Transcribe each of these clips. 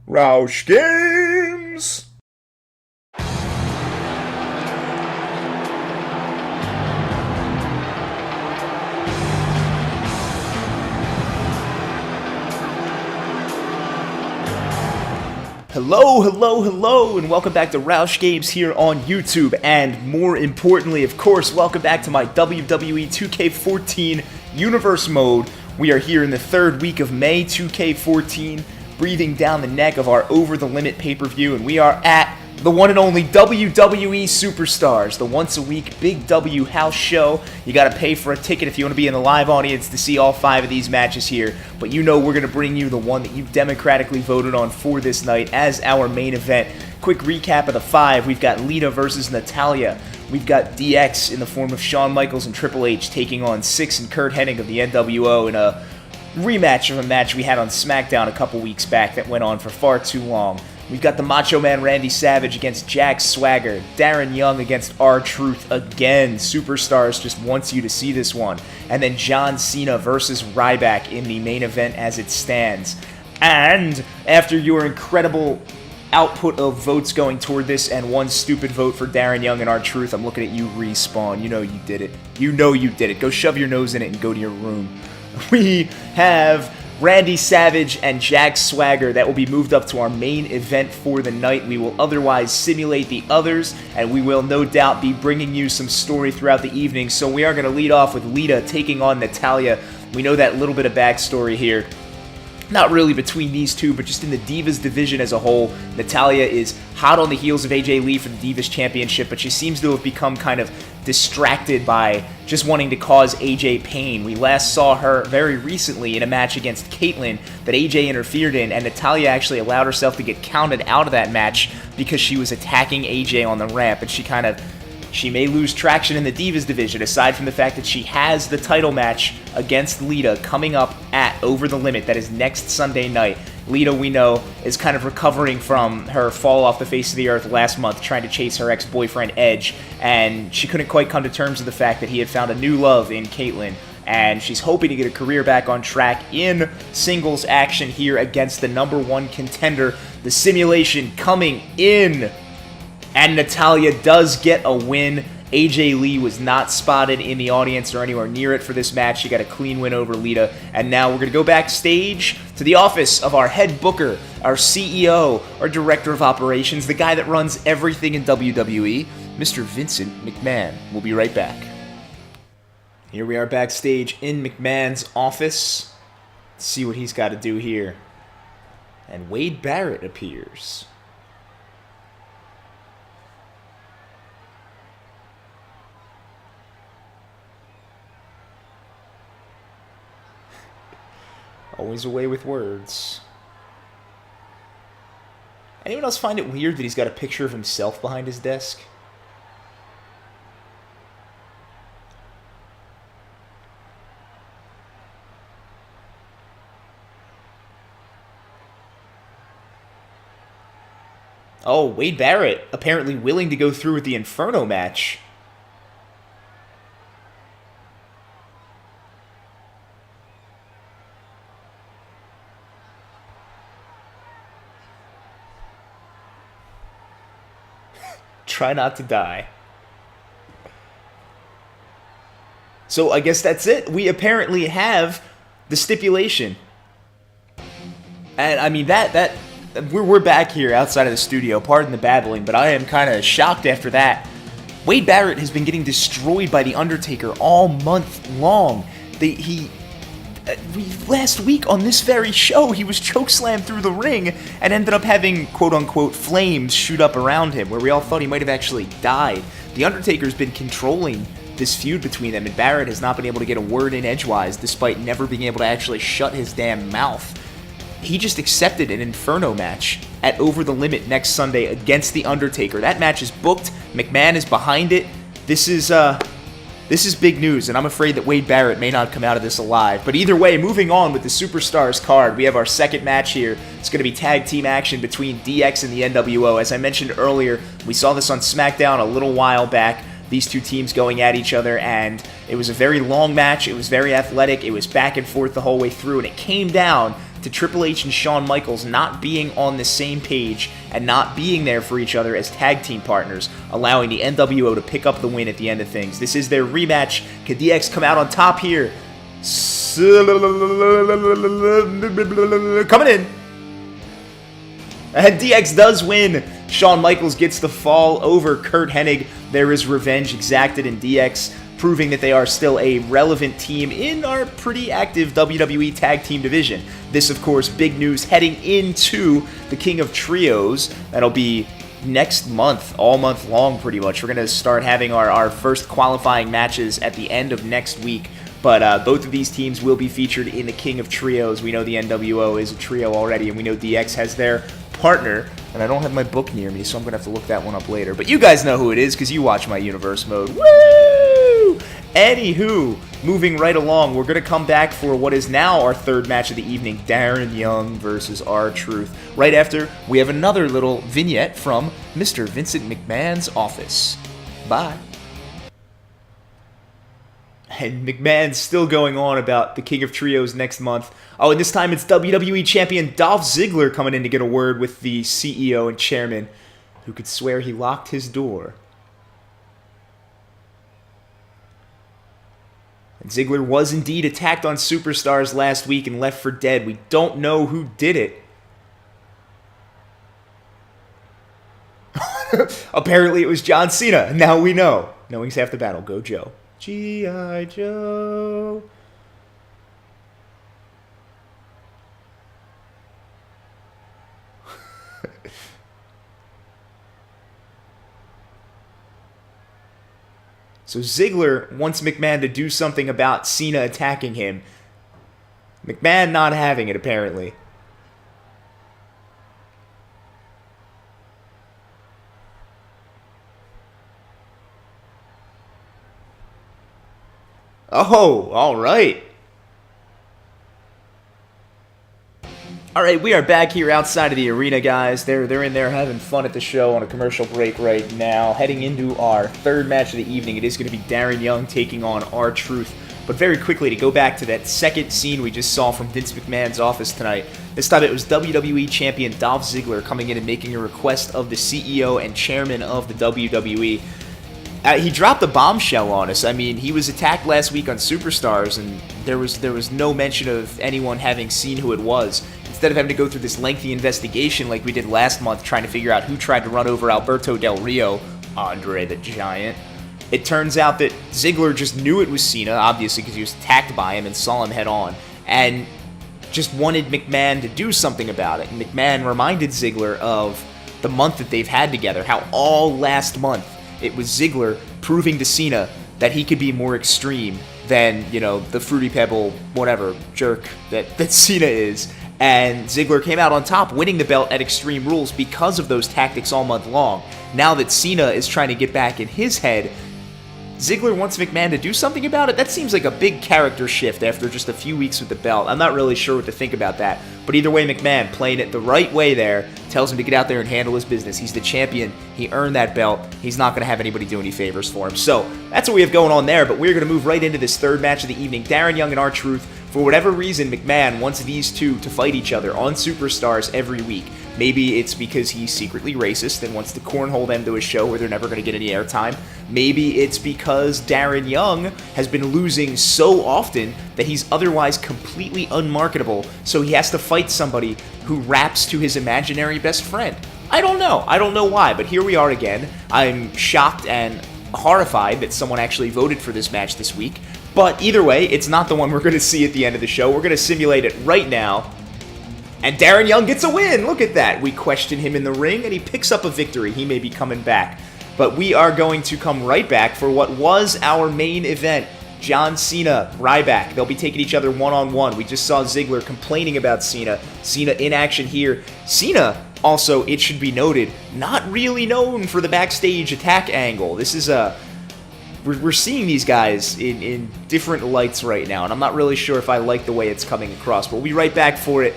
RAUSCH Games! Hello, and welcome back to RAUSCH Games here on YouTube, and more importantly, of course, welcome back to my WWE 2K14 Universe Mode. We are here in the third week of May 2K14, breathing down the neck of our Over the Limit pay-per-view, and we are at the one and only WWE Superstars, the once-a-week Big W house show. You gotta pay for a ticket if you want to be in the live audience to see all 5 of these matches here, but you know we're gonna bring you the one that you democratically voted on for this night as our main event. Quick recap of the 5. We've got Lita versus Natalya. We've got DX in the form of Shawn Michaels and Triple H taking on Syxx and Curt Hennig of the NWO in a rematch of a match we had on SmackDown a couple weeks back that went on for far too long. We've got the Macho Man Randy Savage against Jack Swagger, Darren Young against R-Truth again. Superstars just wants you to see this one. And then John Cena versus Ryback in the main event as it stands. And after your incredible output of votes going toward this and one stupid vote for Darren Young and R-Truth, I'm looking at you, Respawn. You know you did it. You know you did it. Go shove your nose in it and go to your room. We have Randy Savage and Jack Swagger that will be moved up to our main event for the night. We will otherwise simulate the others, and we will no doubt be bringing you some story throughout the evening. So we are going to lead off with Lita taking on Natalya. We know that little bit of backstory here. Not really between these two, but just in the Divas division as a whole. Natalya is hot on the heels of AJ Lee for the Divas Championship, but she seems to have become kind of distracted by just wanting to cause AJ pain. We last saw her very recently in a match against Caitlyn that AJ interfered in, and Natalya actually allowed herself to get counted out of that match because she was attacking AJ on the ramp, and she may lose traction in the Divas division, aside from the fact that she has the title match against Lita coming up at Over the Limit. That is next Sunday night. Lita, we know, is kind of recovering from her fall off the face of the earth last month trying to chase her ex-boyfriend Edge, and she couldn't quite come to terms with the fact that he had found a new love in Caitlyn, and she's hoping to get a career back on track in singles action here against the #1 contender. The simulation coming in, and Natalya does get a win. AJ Lee was not spotted in the audience or anywhere near it for this match. She got a clean win over Lita. And now we're going to go backstage to the office of our head booker, our CEO, our director of operations, the guy that runs everything in WWE, Mr. Vincent McMahon. We'll be right back. Here we are backstage in McMahon's office. Let's see what he's got to do here. And Wade Barrett appears. Always away with words. Anyone else find it weird that he's got a picture of himself behind his desk? Oh, Wade Barrett apparently willing to go through with the Inferno match. Try not to die. So I guess that's it. We apparently have the stipulation. And I mean that we're back here outside of the studio. Pardon the babbling, but I am kind of shocked after that. Wade Barrett has been getting destroyed by The Undertaker all month long. Last week on this very show, he was chokeslammed through the ring and ended up having quote-unquote flames shoot up around him, where we all thought he might have actually died. The Undertaker's been controlling this feud between them, and Barrett has not been able to get a word in edgewise, despite never being able to actually shut his damn mouth. He just accepted an Inferno match at Over the Limit next Sunday against The Undertaker. That match is booked. McMahon is behind it. This is big news, and I'm afraid that Wade Barrett may not come out of this alive. But either way, moving on with the Superstars card, we have our second match here. It's going to be tag team action between DX and the NWO. As I mentioned earlier, we saw this on SmackDown a little while back. These two teams going at each other, and it was a very long match. It was very athletic. It was back and forth the whole way through, and it came down to Triple H and Shawn Michaels not being on the same page and not being there for each other as tag team partners, allowing the NWO to pick up the win at the end of things. This is their rematch. Can DX come out on top here? Coming in. And DX does win. Shawn Michaels gets the fall over Curt Hennig. There is revenge exacted in DX, proving that they are still a relevant team in our pretty active WWE Tag Team division. This, of course, big news heading into the King of Trios. That'll be next month, all month long pretty much. We're going to start having our first qualifying matches at the end of next week. But both of these teams will be featured in the King of Trios. We know the NWO is a trio already, and we know DX has their partner. And I don't have my book near me, so I'm going to have to look that one up later. But you guys know who it is because you watch my universe mode. Woo! Anywho, moving right along, we're going to come back for what is now our third match of the evening, Darren Young versus R-Truth. Right after, we have another little vignette from Mr. Vincent McMahon's office. Bye. And McMahon's still going on about the King of Trios next month. Oh, and this time it's WWE Champion Dolph Ziggler coming in to get a word with the CEO and chairman, who could swear he locked his door. And Ziggler was indeed attacked on Superstars last week and left for dead. We don't know who did it. Apparently it was John Cena. Now we know. Knowing's half the battle. Go Joe. G.I. Joe. So Ziggler wants McMahon to do something about Cena attacking him. McMahon not having it, apparently. Oh, all right. All right, we are back here outside of the arena, guys. They're in there having fun at the show on a commercial break right now. Heading into our third match of the evening, it is going to be Darren Young taking on R-Truth. But very quickly, to go back to that second scene we just saw from Vince McMahon's office tonight, this time it was WWE Champion Dolph Ziggler coming in and making a request of the CEO and chairman of the WWE. He dropped a bombshell on us. I mean, he was attacked last week on Superstars, and there was no mention of anyone having seen who it was. Instead of having to go through this lengthy investigation like we did last month, trying to figure out who tried to run over Alberto Del Rio, Andre the Giant, it turns out that Ziggler just knew it was Cena, obviously because he was attacked by him and saw him head on, and just wanted McMahon to do something about it. And McMahon reminded Ziggler of the month that they've had together, how all last month it was Ziggler proving to Cena that he could be more extreme than, you know, the Fruity Pebble, whatever, jerk that Cena is. And Ziggler came out on top, winning the belt at Extreme Rules because of those tactics all month long. Now that Cena is trying to get back in his head, Ziggler wants McMahon to do something about it? That seems like a big character shift after just a few weeks with the belt. I'm not really sure what to think about that. But either way, McMahon playing it the right way there, tells him to get out there and handle his business. He's the champion. He earned that belt. He's not going to have anybody do any favors for him. So that's what we have going on there. But we're going to move right into this third match of the evening. Darren Young and R-Truth. For whatever reason, McMahon wants these two to fight each other on Superstars every week. Maybe it's because he's secretly racist and wants to cornhole them to a show where they're never going to get any airtime. Maybe it's because Darren Young has been losing so often that he's otherwise completely unmarketable, so he has to fight somebody who raps to his imaginary best friend. I don't know. I don't know why, but here we are again. I'm shocked and horrified that someone actually voted for this match this week. But either way, it's not the one we're going to see at the end of the show. We're going to simulate it right now. And Darren Young gets a win. Look at that. We question him in the ring, and he picks up a victory. He may be coming back. But we are going to come right back for what was our main event. John Cena, Ryback. They'll be taking each other one-on-one. We just saw Ziggler complaining about Cena. Cena in action here. Cena, also, it should be noted, not really known for the backstage attack angle. This is a... We're seeing these guys in different lights right now, and I'm not really sure if I like the way it's coming across. But we'll be right back for it.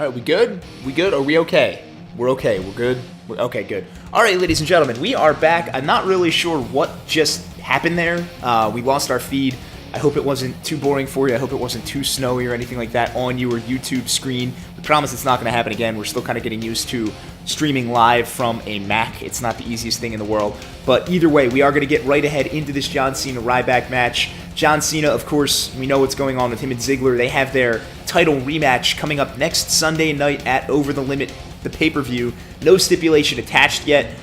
right, we good? We good? Are we okay? We're okay. We're good? Okay, good. All right, ladies and gentlemen, we are back. I'm not really sure what just happened there. We lost our feed. I hope it wasn't too boring for you. I hope it wasn't too snowy or anything like that on your YouTube screen. We promise it's not going to happen again. We're still kind of getting used to streaming live from a Mac. It's not the easiest thing in the world. But either way, we are going to get right ahead into this John Cena Ryback match. John Cena, of course, we know what's going on with him and Ziggler. They have their title rematch coming up next Sunday night at Over the Limit, the pay-per-view. No stipulation attached yet.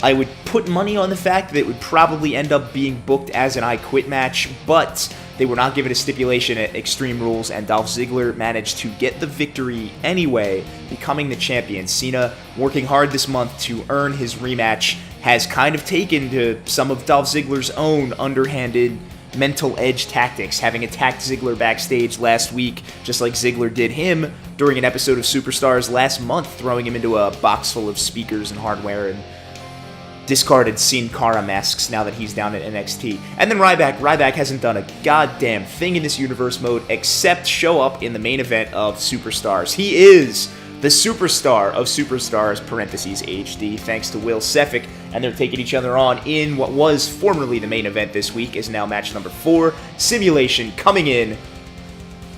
I would put money on the fact that it would probably end up being booked as an I Quit match, but they were not given a stipulation at Extreme Rules, and Dolph Ziggler managed to get the victory anyway, becoming the champion. Cena, working hard this month to earn his rematch, has kind of taken to some of Dolph Ziggler's own underhanded mental edge tactics, having attacked Ziggler backstage last week, just like Ziggler did him during an episode of Superstars last month, throwing him into a box full of speakers and hardware and discarded Sin Cara masks now that he's down at NXT. And then Ryback hasn't done a goddamn thing in this universe mode except show up in the main event of Superstars. He is the superstar of Superstars, parentheses HD, thanks to Will Seffick, and they're taking each other on in what was formerly the main event this week, is now match number 4. Simulation coming in,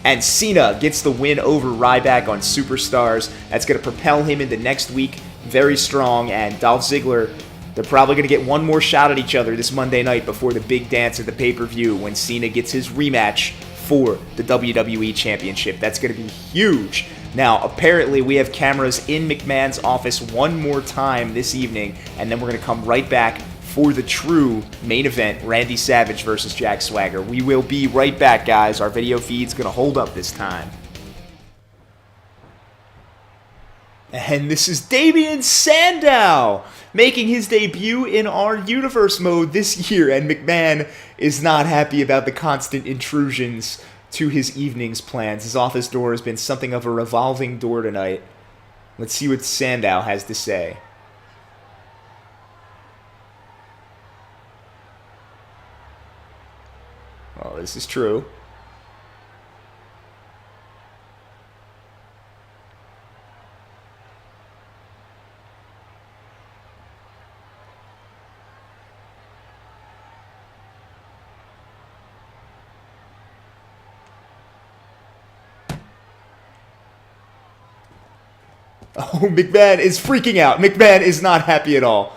and Cena gets the win over Ryback on Superstars. That's going to propel him into next week very strong, and Dolph Ziggler, they're probably going to get one more shot at each other this Monday night before the big dance at the pay-per-view when Cena gets his rematch for the WWE Championship. That's going to be huge. Now, apparently, we have cameras in McMahon's office one more time this evening, and then we're going to come right back for the true main event, Randy Savage versus Jack Swagger. We will be right back, guys. Our video feed's going to hold up this time. And this is Damien Sandow making his debut in our universe mode this year, and McMahon is not happy about the constant intrusions to his evening's plans. His office door has been something of a revolving door tonight. Let's see what Sandow has to say. Oh, this is true. Oh, McMahon is freaking out. McMahon is not happy at all.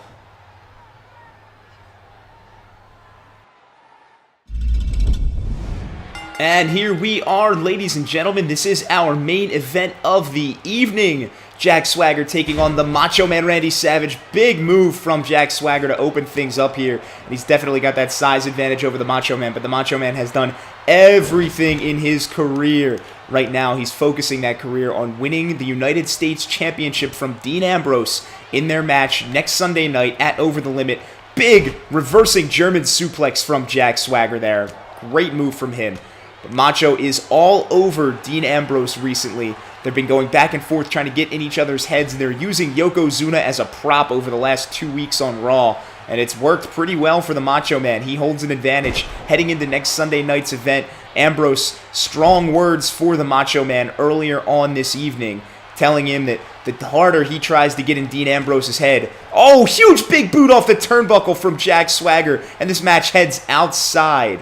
And here we are, ladies and gentlemen. This is our main event of the evening. Jack Swagger taking on the Macho Man Randy Savage. Big move from Jack Swagger to open things up here. And he's definitely got that size advantage over the Macho Man, but the Macho Man has done everything in his career. Right now, he's focusing that career on winning the United States Championship from Dean Ambrose in their match next Sunday night at Over the Limit. Big reversing German suplex from Jack Swagger there. Great move from him. But Macho is all over Dean Ambrose recently. They've been going back and forth trying to get in each other's heads, and they're using Yokozuna as a prop over the last 2 weeks on Raw. And it's worked pretty well for the Macho Man. He holds an advantage heading into next Sunday night's event. Ambrose, strong words for the Macho Man earlier on this evening, telling him that the harder he tries to get in Dean Ambrose's head. Oh, huge big boot off the turnbuckle from Jack Swagger, and this match heads outside.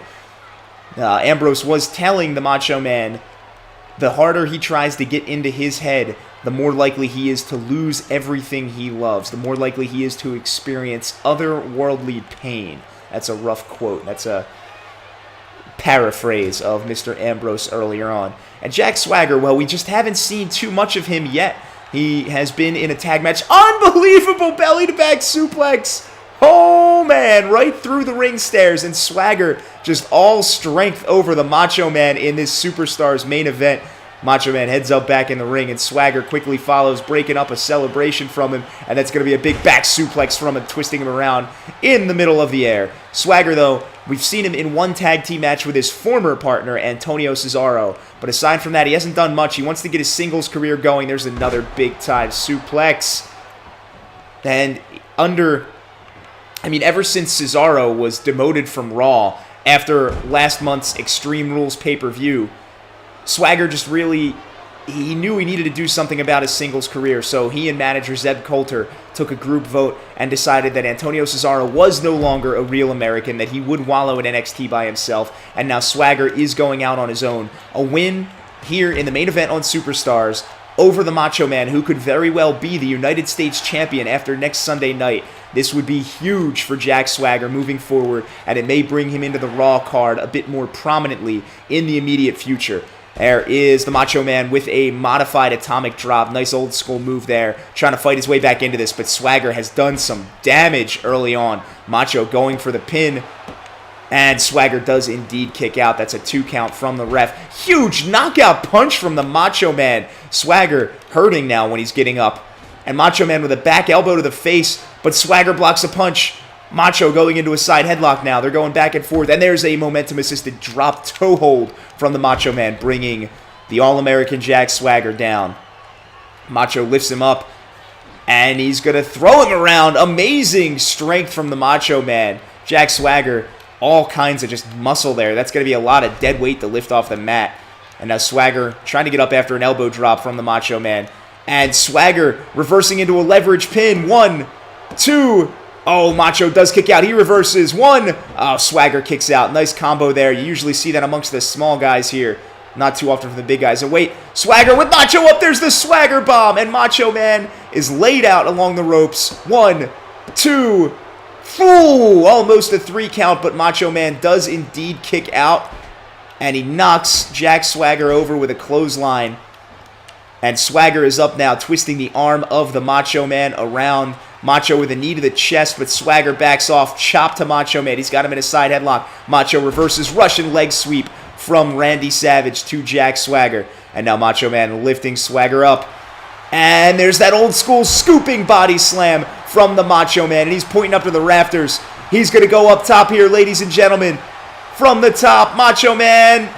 Ambrose was telling the Macho Man the harder he tries to get into his head, the more likely he is to lose everything he loves, the more likely he is to experience otherworldly pain. That's a rough quote. That's a paraphrase of Mr. Ambrose earlier on. And Jack Swagger, well, we just haven't seen too much of him yet. He has been in a tag match. Unbelievable belly-to-back suplex. Oh, man, right through the ring stairs. And Swagger just all strength over the Macho Man in this Superstars main event. Macho Man heads up back in the ring, and Swagger quickly follows, breaking up a celebration from him, and that's going to be a big back suplex from him, twisting him around in the middle of the air. Swagger, though, we've seen him in one tag team match with his former partner, Antonio Cesaro, but aside from that, he hasn't done much. He wants to get his singles career going. There's another big-time suplex. And ever since Cesaro was demoted from Raw after last month's Extreme Rules pay-per-view, Swagger just really he knew he needed to do something about his singles career, so he and manager Zeb Coulter took a group vote and decided that Antonio Cesaro was no longer a real American, that he would wallow in NXT by himself, and now Swagger is going out on his own. A win here in the main event on Superstars over the Macho Man, who could very well be the United States champion after next Sunday night. This would be huge for Jack Swagger moving forward, and it may bring him into the Raw card a bit more prominently in the immediate future. There is the Macho Man with a modified atomic drop. Nice old school move there. Trying to fight his way back into this, but Swagger has done some damage early on. Macho going for the pin, and Swagger does indeed kick out. That's a 2 count from the ref. Huge knockout punch from the Macho Man. Swagger hurting now when he's getting up. And Macho Man with a back elbow to the face, but Swagger blocks a punch. Macho going into a side headlock now. They're going back and forth. And there's a momentum-assisted drop toe hold from the Macho Man, bringing the All-American Jack Swagger down. Macho lifts him up, and he's going to throw him around. Amazing strength from the Macho Man. Jack Swagger, all kinds of just muscle there. That's going to be a lot of dead weight to lift off the mat. And now Swagger trying to get up after an elbow drop from the Macho Man. And Swagger reversing into a leverage pin. 1, 2... Oh, Macho does kick out. He reverses. 1. Oh, Swagger kicks out. Nice combo there. You usually see that amongst the small guys here. Not too often from the big guys. And wait, Swagger with Macho up. There's the Swagger bomb. And Macho Man is laid out along the ropes. 1, 2, full. Almost a 3 count, but Macho Man does indeed kick out. And he knocks Jack Swagger over with a clothesline. And Swagger is up now, twisting the arm of the Macho Man around. Macho with a knee to the chest, but Swagger backs off. Chop to Macho Man. He's got him in a side headlock. Macho reverses Russian leg sweep from Randy Savage to Jack Swagger. And now Macho Man lifting Swagger up. And there's that old school scooping body slam from the Macho Man. And he's pointing up to the rafters. He's going to go up top here, ladies and gentlemen. From the top, Macho Man.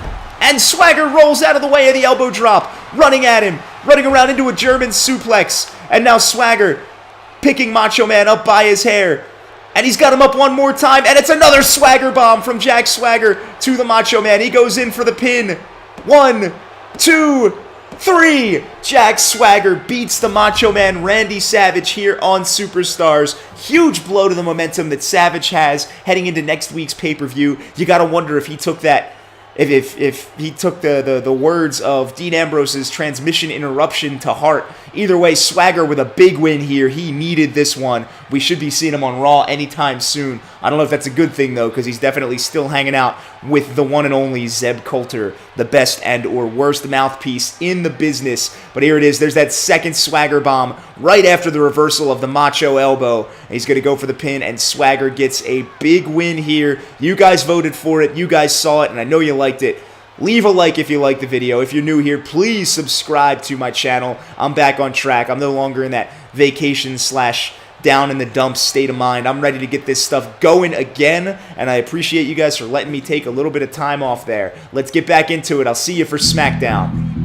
And Swagger rolls out of the way of the elbow drop. Running at him. Running around into a German suplex. And now Swagger picking Macho Man up by his hair. And he's got him up one more time. And it's another Swagger bomb from Jack Swagger to the Macho Man. He goes in for the pin. 1, 2, 3. Jack Swagger beats the Macho Man Randy Savage here on Superstars. Huge blow to the momentum that Savage has heading into next week's pay-per-view. You got to wonder if he took that. If he took the words of Dean Ambrose's transmission interruption to heart. Either way, Swagger with a big win here. He needed this one. We should be seeing him on Raw anytime soon. I don't know if that's a good thing, though, because he's definitely still hanging out with the one and only Zeb Coulter, the best and or worst mouthpiece in the business. But here it is. There's that second Swagger bomb right after the reversal of the Macho elbow. And he's going to go for the pin, and Swagger gets a big win here. You guys voted for it. You guys saw it, and I know you liked it. Leave a like if you liked the video. If you're new here, please subscribe to my channel. I'm back on track. I'm no longer in that vacation / down in the dumps state of mind. I'm ready to get this stuff going again, and I appreciate you guys for letting me take a little bit of time off there. Let's get back into it. I'll see you for SmackDown.